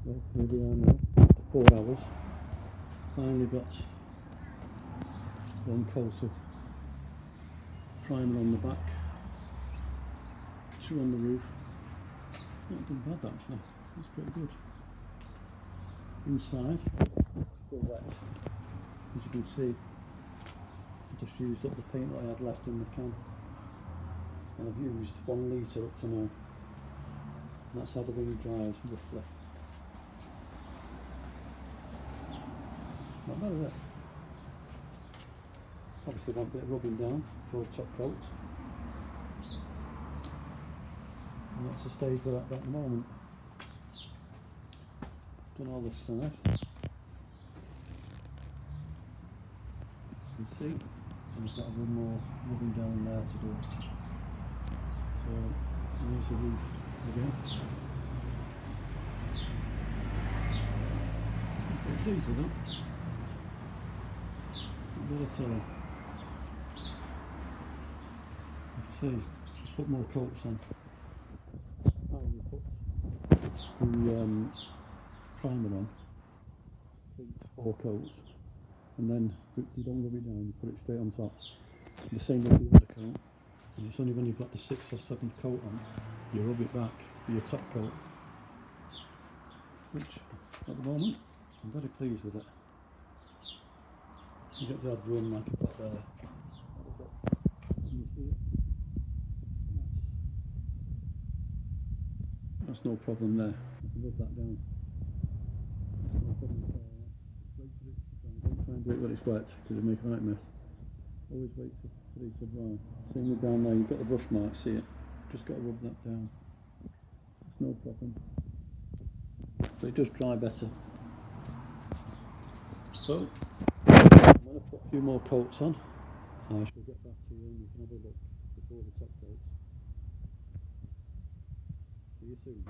Well, here we are now, 4 hours. Finally got just one coat of primer on the back, 2 on the roof. It's not done bad actually, it's pretty good. Inside, still wet. As you can see, I just used up the paint that I had left in the can. And I've used 1 litre up to now. And that's how the wing dries roughly. Not bad, is it? Obviously want a bit of rubbing down before the top coats. And that's the stage we're at the moment. Done all this side. You can see, and I've got a little more rubbing down there to do. So here's the roof again. I'm pretty pleased with that. Not bad at all. Like I say, put more coats on. And put the primer on. 4 coats. And then you don't rub it down, you put it straight on top. The same with the undercoat. And it's only when you've got the 6th or 7th coat on, you rub it back for your top coat. Which, at the moment, I'm very pleased with it. You get the odd run like I've got there. Can you see it? That's no problem there. I can rub that down. That's no problem at all. Wait till it's dry. Don't try and do it when it's wet because it'll make a right mess. Always wait for it to dry. Same with down there, you've got the brush mark, see it? Just got to rub that down. It's no problem. But it does dry better. So, I'm going to put a few more coats on. I shall get back to you and you can have a look before the top coats. See you soon.